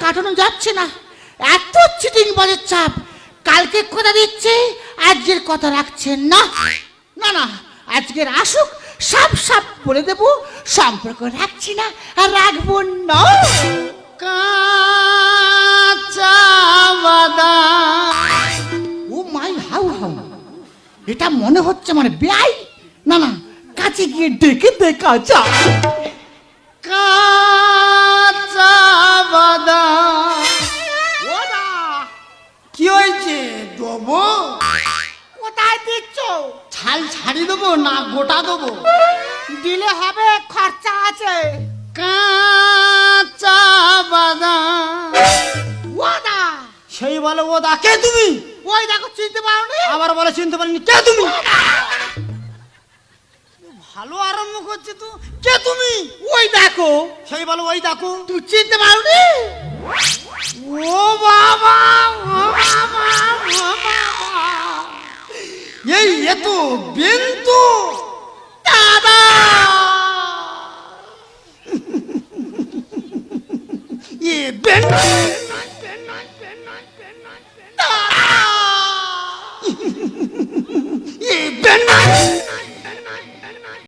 কাটানো যাচ্ছে না, এত চিটিং বাজের চাপ। কালকে কথা দিচ্ছে, আজকের কথা রাখছে না। না না, আজকের আসুক, সাপ সাপ বলে দেবো সম্পর্ক রাখছি না আর রাখবো না। কাঁচা বাদাম। ও মাই হাউ হাউ, এটা মনে হচ্ছে মানে বেআই। না না, কাছে গিয়ে ডেকে দেখা যাক। কাঁচা বাদাম। ওরা কি হয়েছে দেবো? কোথায় দিচ্ছ? ছাল ছাড়ি দেবো না গোটা দেবো? দিলে হবে, খরচা আছে। কাঁচা বাদাম। ওদা, সেই বলে ওদা কে তুমি? ওই দেখো, চিনতে পারোনি? আবার বলে চিনতে পারিনি কে তুমি? ভালো আরম্ভ করছে তো। কে তুমি? ওই দেখো। সেই বলো ওই দেখো। তুই চিনতে পারোনি? ও বাবা, ও বাবা, ও বাবা, এই এ তো বিন্দু দাদা, এ বিন্দু এ বিন্দু